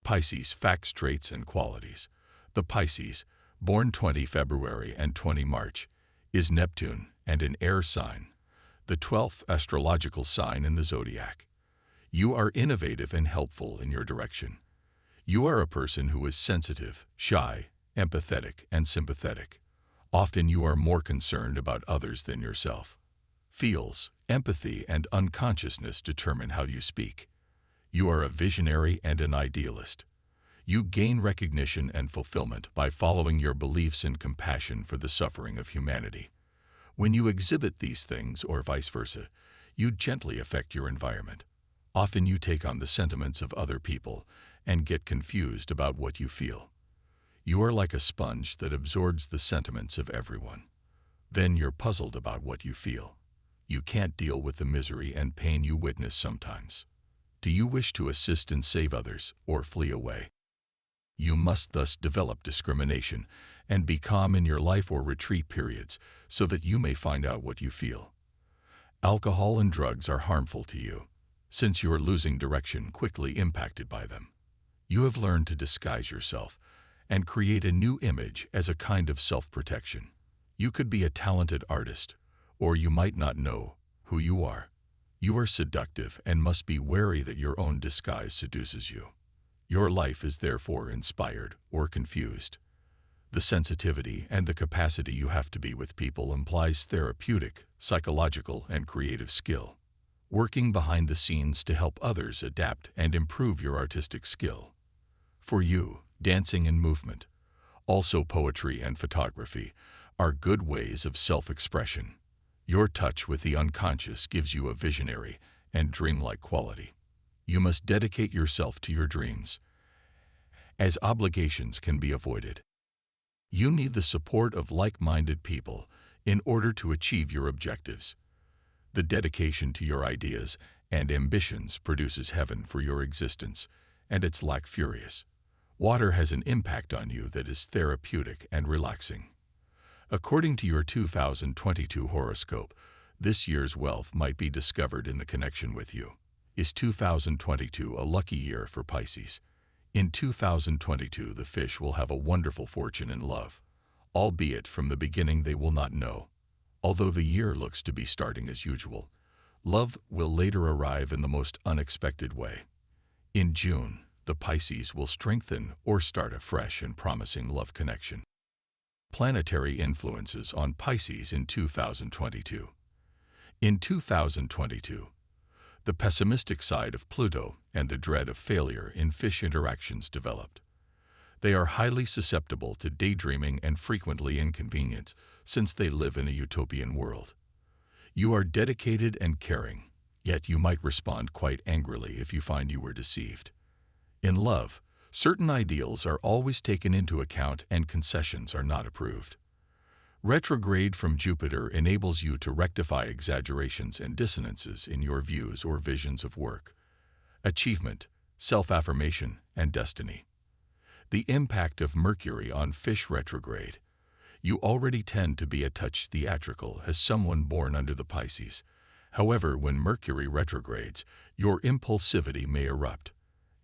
Pisces facts, traits, and qualities. The Pisces, born 20 February and 20 March, is Neptune and an air sign, the 12th astrological sign in the zodiac. You are innovative and helpful in your direction. You are a person who is sensitive, shy, empathetic, and sympathetic. Often you are more concerned about others than yourself. Feels, empathy, and unconsciousness determine how you speak. You are a visionary and an idealist. You gain recognition and fulfillment by following your beliefs and compassion for the suffering of humanity. When you exhibit these things, or vice versa, you gently affect your environment. Often you take on the sentiments of other people and get confused about what you feel. You are like a sponge that absorbs the sentiments of everyone. Then you're puzzled about what you feel. You can't deal with the misery and pain you witness sometimes. Do you wish to assist and save others, or flee away? You must thus develop discrimination and be calm in your life or retreat periods so that you may find out what you feel. Alcohol and drugs are harmful to you, since you are losing direction quickly impacted by them. You have learned to disguise yourself and create a new image as a kind of self-protection. You could be a talented artist, or you might not know who you are. You are seductive and must be wary that your own disguise seduces you. Your life is therefore inspired or confused. The sensitivity and the capacity you have to be with people implies therapeutic, psychological, and creative skill. Working behind the scenes to help others adapt and improve your artistic skill. For you, dancing and movement, also poetry and photography, are good ways of self-expression. Your touch with the unconscious gives you a visionary and dreamlike quality. You must dedicate yourself to your dreams, as obligations can be avoided. You need the support of like-minded people in order to achieve your objectives. The dedication to your ideas and ambitions produces heaven for your existence, and its lack furious. Water has an impact on you that is therapeutic and relaxing. According to your 2022 horoscope, this year's wealth might be discovered in the connection with you. Is 2022 a lucky year for Pisces? In 2022, the fish will have a wonderful fortune in love, albeit from the beginning they will not know. Although the year looks to be starting as usual, love will later arrive in the most unexpected way. In June, the Pisces will strengthen or start a fresh and promising love connection. Planetary influences on Pisces in 2022. In 2022, the pessimistic side of Pluto and the dread of failure in fish interactions developed. They are highly susceptible to daydreaming and frequently inconvenient, since they live in a utopian world. You are dedicated and caring, yet you might respond quite angrily if you find you were deceived. In love, certain ideals are always taken into account and concessions are not approved. Retrograde from Jupiter enables you to rectify exaggerations and dissonances in your views or visions of work, achievement, self-affirmation, and destiny. The impact of Mercury on Fish retrograde. You already tend to be a touch theatrical as someone born under the Pisces. However, when Mercury retrogrades, your impulsivity may erupt.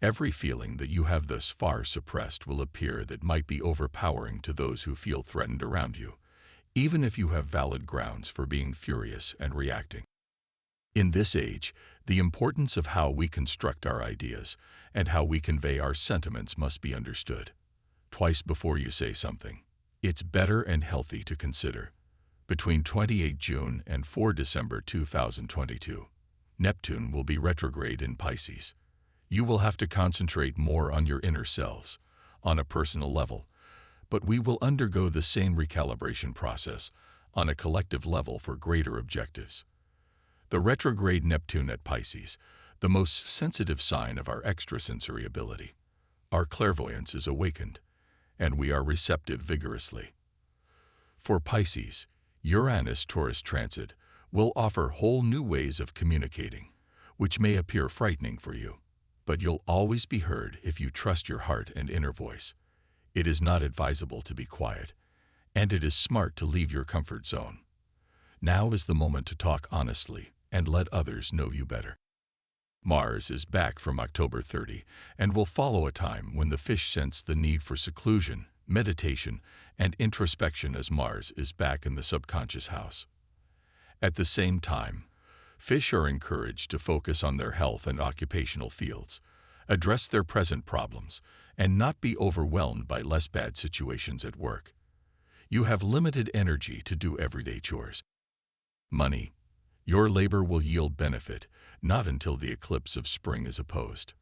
Every feeling that you have thus far suppressed will appear that might be overpowering to those who feel threatened around you, even if you have valid grounds for being furious and reacting. In this age, the importance of how we construct our ideas and how we convey our sentiments must be understood. Twice before you say something. It's better and healthy to consider. Between 28 June and 4 December 2022, Neptune will be retrograde in Pisces. You will have to concentrate more on your inner selves, on a personal level, but we will undergo the same recalibration process on a collective level for greater objectives. The retrograde Neptune at Pisces, the most sensitive sign of our extrasensory ability. Our clairvoyance is awakened, and we are receptive vigorously. For Pisces, Uranus-Taurus transit will offer whole new ways of communicating, which may appear frightening for you, but you'll always be heard if you trust your heart and inner voice. It is not advisable to be quiet, and it is smart to leave your comfort zone. Now is the moment to talk honestly and let others know you better. Mars is back from October 30 and will follow a time when the fish sense the need for seclusion, meditation, and introspection as Mars is back in the subconscious house. At the same time, fish are encouraged to focus on their health and occupational fields, address their present problems, and not be overwhelmed by less bad situations at work. You have limited energy to do everyday chores. Money. Your labor will yield benefit, not until the eclipse of spring is opposed.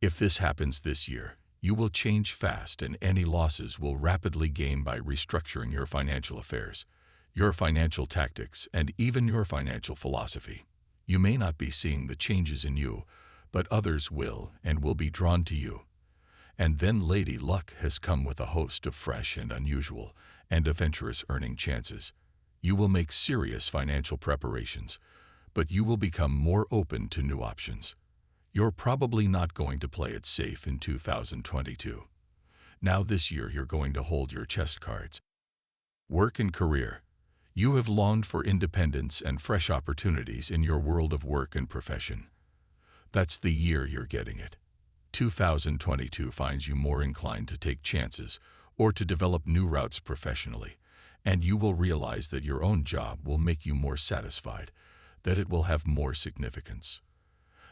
If this happens this year, you will change fast and any losses will rapidly gain by restructuring your financial affairs, your financial tactics, and even your financial philosophy. You may not be seeing the changes in you, but others will and will be drawn to you. And then Lady Luck has come with a host of fresh and unusual and adventurous earning chances. You will make serious financial preparations, but you will become more open to new options. You're probably not going to play it safe in 2022. Now this year you're going to hold your chest cards. Work and career. You have longed for independence and fresh opportunities in your world of work and profession. That's the year you're getting it. 2022 finds you more inclined to take chances or to develop new routes professionally, and you will realize that your own job will make you more satisfied, that it will have more significance.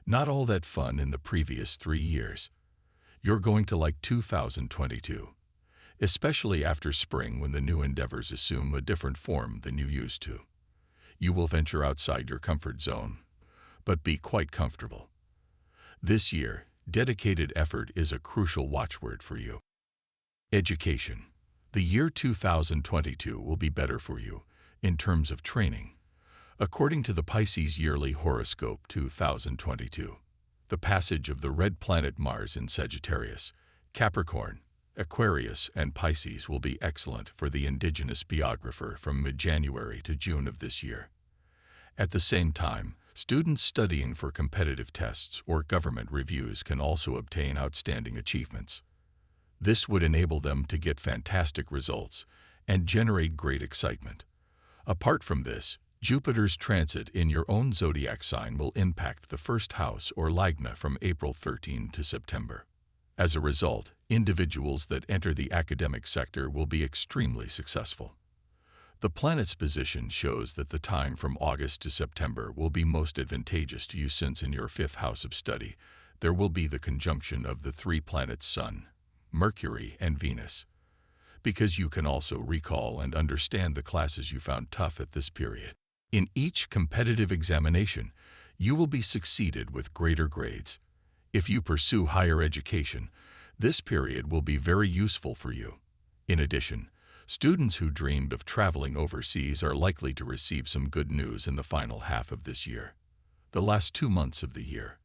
Not all that fun in the previous 3 years. You're going to like 2022, especially after spring when the new endeavors assume a different form than you used to. You will venture outside your comfort zone, but be quite comfortable. This year, dedicated effort is a crucial watchword for you. Education. The year 2022 will be better for you in terms of training. According to the Pisces Yearly Horoscope 2022, the passage of the red planet Mars in Sagittarius, Capricorn, Aquarius, and Pisces will be excellent for the indigenous biographer from mid-January to June of this year. At the same time, students studying for competitive tests or government reviews can also obtain outstanding achievements. This would enable them to get fantastic results and generate great excitement. Apart from this, Jupiter's transit in your own zodiac sign will impact the first house or lagna from April 13 to September. As a result, individuals that enter the academic sector will be extremely successful. The planet's position shows that the time from August to September will be most advantageous to you since in your 5th house of study, there will be the conjunction of the 3 planets Sun, Mercury, and Venus. Because you can also recall and understand the classes you found tough at this period. In each competitive examination, you will be succeeded with greater grades. If you pursue higher education, this period will be very useful for you. In addition, students who dreamed of traveling overseas are likely to receive some good news in the final half of this year. The last 2 months of the year,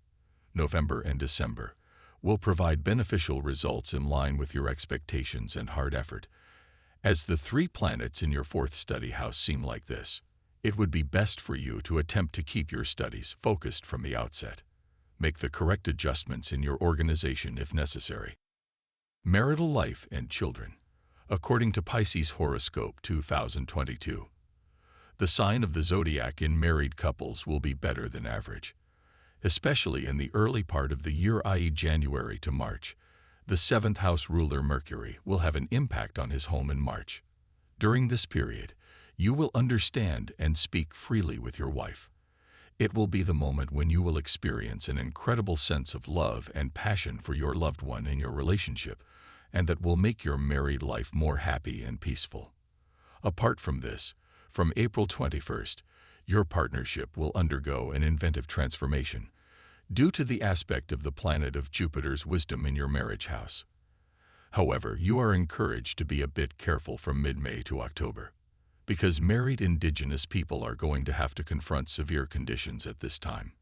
November and December, will provide beneficial results in line with your expectations and hard effort. As the 3 planets in your 4th study house seem like this, it would be best for you to attempt to keep your studies focused from the outset. Make the correct adjustments in your organization if necessary. Marital life and children. According to Pisces Horoscope 2022, the sign of the zodiac in married couples will be better than average. Especially in the early part of the year, i.e. January to March, the 7th house ruler Mercury will have an impact on his home in March. During this period, you will understand and speak freely with your wife. It will be the moment when you will experience an incredible sense of love and passion for your loved one in your relationship, and that will make your married life more happy and peaceful. Apart from this, from April 21st, your partnership will undergo an inventive transformation due to the aspect of the planet of Jupiter's wisdom in your marriage house. However, you are encouraged to be a bit careful from mid-May to October, because married indigenous people are going to have to confront severe conditions at this time.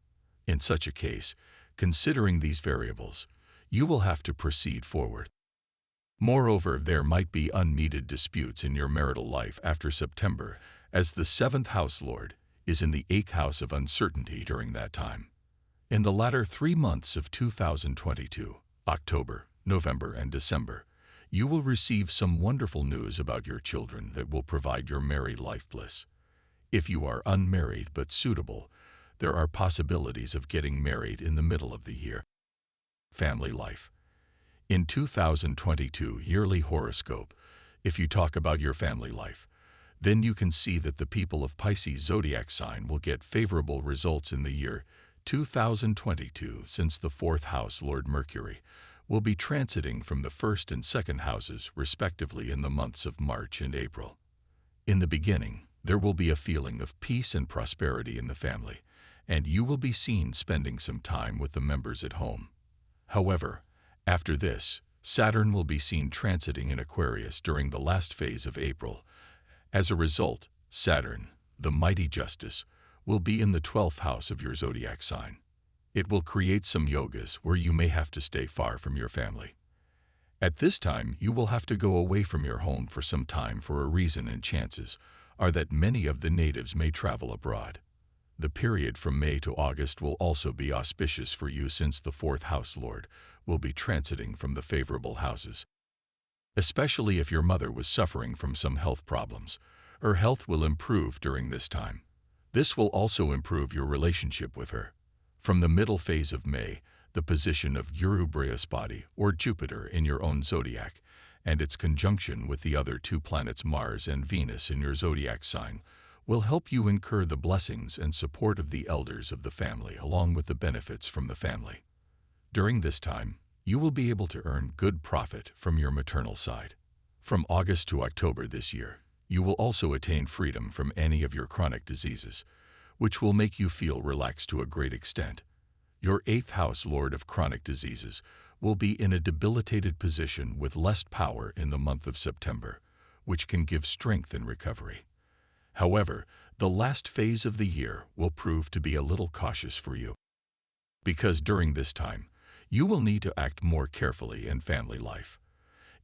In such a case, considering these variables, you will have to proceed forward. Moreover, there might be unneeded disputes in your marital life after September, as the 7th house lord is in the 8th house of uncertainty during that time. In the latter 3 months of 2022, October, November, and December, you will receive some wonderful news about your children that will provide your married life bliss. If you are unmarried but suitable, there are possibilities of getting married in the middle of the year. Family life. In 2022 Yearly Horoscope, if you talk about your family life, then you can see that the people of Pisces zodiac sign will get favorable results in the year 2022, since the fourth house Lord Mercury will be transiting from the first and second houses respectively in the months of March and April. In the beginning, there will be a feeling of peace and prosperity in the family, and you will be seen spending some time with the members at home. However, after this, Saturn will be seen transiting in Aquarius during the last phase of April. As a result, Saturn, the mighty justice, will be in the 12th house of your zodiac sign. It will create some yogas where you may have to stay far from your family. At this time, you will have to go away from your home for some time for a reason, and chances are that many of the natives may travel abroad. The period from May to August will also be auspicious for you, since the fourth house Lord will be transiting from the favorable houses. Especially if your mother was suffering from some health problems, her health will improve during this time. This will also improve your relationship with her. From the middle phase of May, the position of Guru Brihaspati or Jupiter in your own zodiac, and its conjunction with the other two planets Mars and Venus in your zodiac sign, will help you incur the blessings and support of the elders of the family, along with the benefits from the family. During this time, you will be able to earn good profit from your maternal side. From August to October this year, you will also attain freedom from any of your chronic diseases, which will make you feel relaxed to a great extent. Your 8th house Lord of chronic diseases will be in a debilitated position with less power in the month of September, which can give strength and recovery. However, the last phase of the year will prove to be a little cautious for you, because during this time, you will need to act more carefully in family life.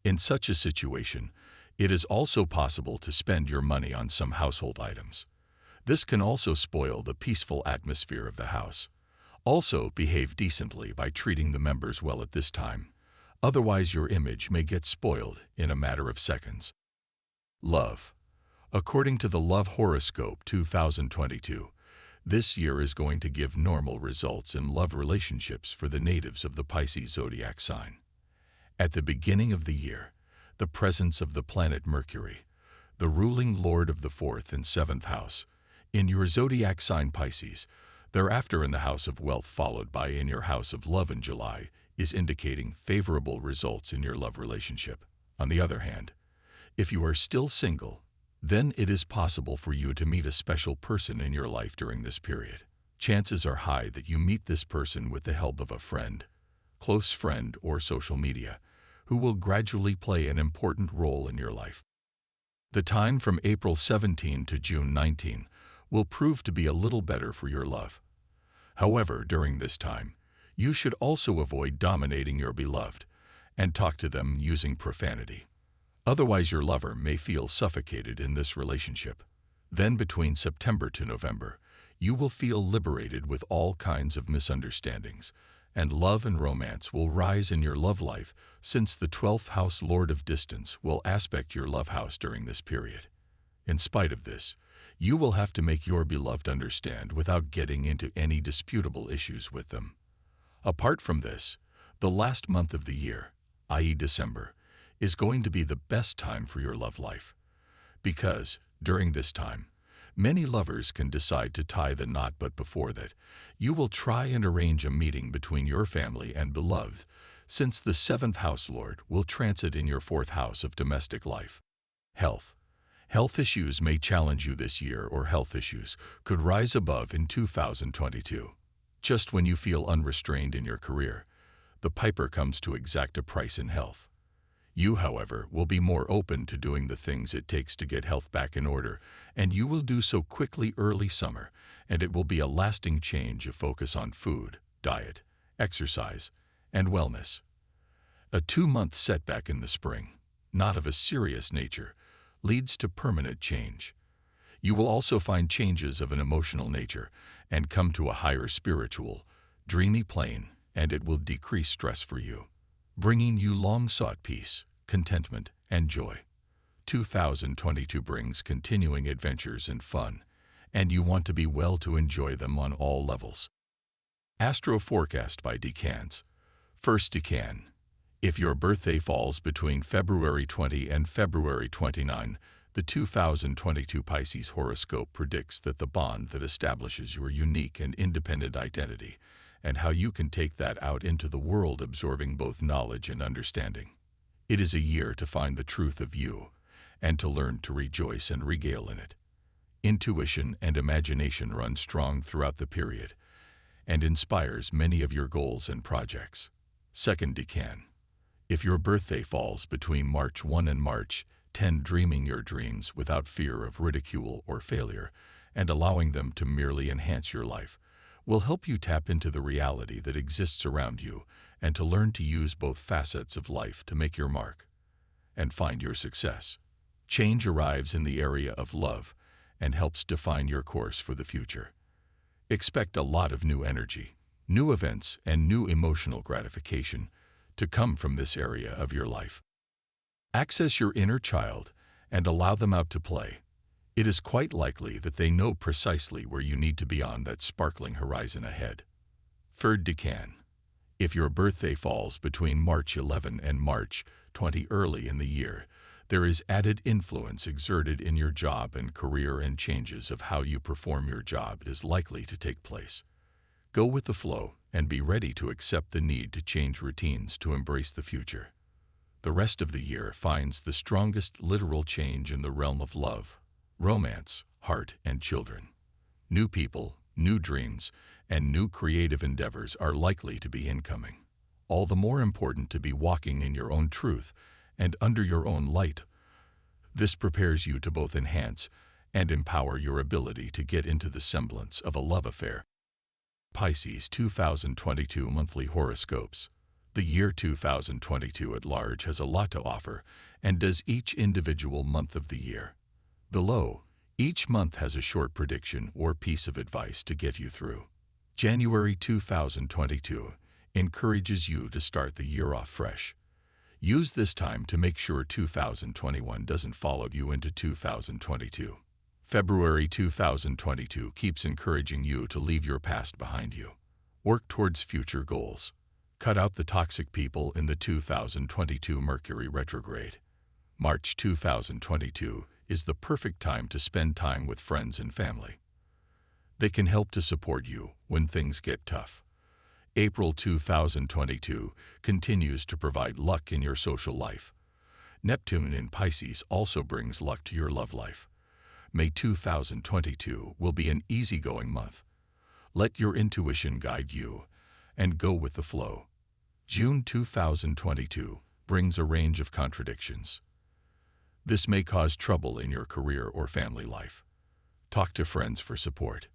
In such a situation, it is also possible to spend your money on some household items. This can also spoil the peaceful atmosphere of the house. Also, behave decently by treating the members well at this time. Otherwise, your image may get spoiled in a matter of seconds. Love. According to the Love Horoscope 2022, this year is going to give normal results in love relationships for the natives of the Pisces zodiac sign. At the beginning of the year, the presence of the planet Mercury, the ruling lord of the 4th and 7th house, in your zodiac sign Pisces, thereafter in the house of wealth, followed by in your house of love in July, is indicating favorable results in your love relationship. On the other hand, if you are still single, then it is possible for you to meet a special person in your life during this period. Chances are high that you meet this person with the help of a friend, close friend, or social media, who will gradually play an important role in your life. The time from April 17 to June 19 will prove to be a little better for your love. However, during this time, you should also avoid dominating your beloved and talk to them using profanity. Otherwise, your lover may feel suffocated in this relationship. Then between September to November, you will feel liberated with all kinds of misunderstandings, and love and romance will rise in your love life, since the 12th house Lord of Distance will aspect your love house during this period. In spite of this, you will have to make your beloved understand without getting into any disputable issues with them. Apart from this, the last month of the year, i.e. December, is going to be the best time for your love life, because during this time, many lovers can decide to tie the knot, but before that, you will try and arrange a meeting between your family and beloved, since the 7th house Lord will transit in your 4th house of domestic life. Health. Health issues may challenge you this year, or health issues could rise above in 2022. Just when you feel unrestrained in your career, the piper comes to exact a price in health. You, however, will be more open to doing the things it takes to get health back in order, and you will do so quickly early summer, and it will be a lasting change of focus on food, diet, exercise, and wellness. A 2-month setback in the spring, not of a serious nature, leads to permanent change. You will also find changes of an emotional nature and come to a higher spiritual, dreamy plane, and it will decrease stress for you, bringing you long-sought peace, contentment, and joy. 2022 brings continuing adventures and fun, and you want to be well to enjoy them on all levels. Astro Forecast by Decans. First decan. If your birthday falls between February 20 and February 29, the 2022 Pisces horoscope predicts that the bond that establishes your unique and independent identity, and how you can take that out into the world, absorbing both knowledge and understanding. It is a year to find the truth of you, and to learn to rejoice and regale in it. Intuition and imagination run strong throughout the period, and inspires many of your goals and projects. Second decan. If your birthday falls between March 1 and March 10, dreaming your dreams without fear of ridicule or failure, and allowing them to merely enhance your life, will help you tap into the reality that exists around you and to learn to use both facets of life to make your mark and find your success. Change arrives in the area of love and helps define your course for the future. Expect a lot of new energy, new events, and new emotional gratification to come from this area of your life. Access your inner child and allow them out to play. It is quite likely that they know precisely where you need to be on that sparkling horizon ahead. Third decan. If your birthday falls between March 11 and March 20 early in the year, there is added influence exerted in your job and career, and changes of how you perform your job is likely to take place. Go with the flow and be ready to accept the need to change routines to embrace the future. The rest of the year finds the strongest literal change in the realm of love, romance, heart, and children. New people, new dreams, and new creative endeavors are likely to be incoming. All the more important to be walking in your own truth and under your own light. This prepares you to both enhance and empower your ability to get into the semblance of a love affair. Pisces 2022 Monthly Horoscopes. The year 2022 at large has a lot to offer, and does each individual month of the year. Below, each month has a short prediction or piece of advice to get you through. January 2022 encourages you to start the year off fresh. Use this time to make sure 2021 doesn't follow you into 2022. February 2022 keeps encouraging you to leave your past behind you. Work towards future goals. Cut out the toxic people in the 2022 Mercury retrograde. March 2022 is the perfect time to spend time with friends and family. They can help to support you when things get tough. April 2022 continues to provide luck in your social life. Neptune in Pisces also brings luck to your love life. May 2022 will be an easygoing month. Let your intuition guide you and go with the flow. June 2022 brings a range of contradictions. This may cause trouble in your career or family life. Talk to friends for support.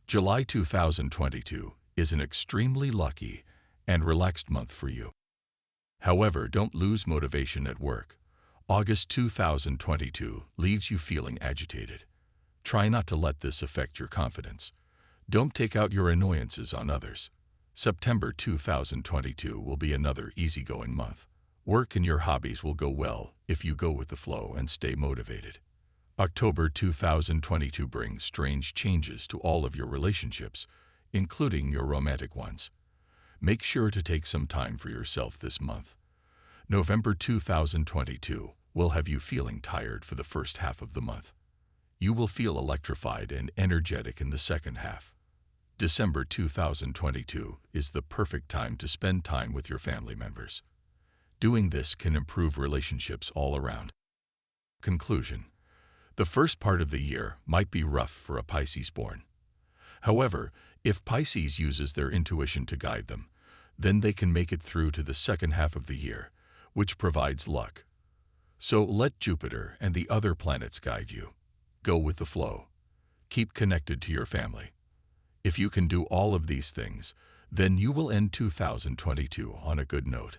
July 2022 is an extremely lucky and relaxed month for you. However, don't lose motivation at work. August 2022 leaves you feeling agitated. Try not to let this affect your confidence. Don't take out your annoyances on others. September 2022 will be another easygoing month. Work and your hobbies will go well if you go with the flow and stay motivated. October 2022 brings strange changes to all of your relationships, including your romantic ones. Make sure to take some time for yourself this month. November 2022 will have you feeling tired for the first half of the month. You will feel electrified and energetic in the second half. December 2022 is the perfect time to spend time with your family members. Doing this can improve relationships all around. Conclusion. The first part of the year might be rough for a Pisces born. However, if Pisces uses their intuition to guide them, then they can make it through to the second half of the year, which provides luck. So let Jupiter and the other planets guide you. Go with the flow. Keep connected to your family. If you can do all of these things, then you will end 2022 on a good note.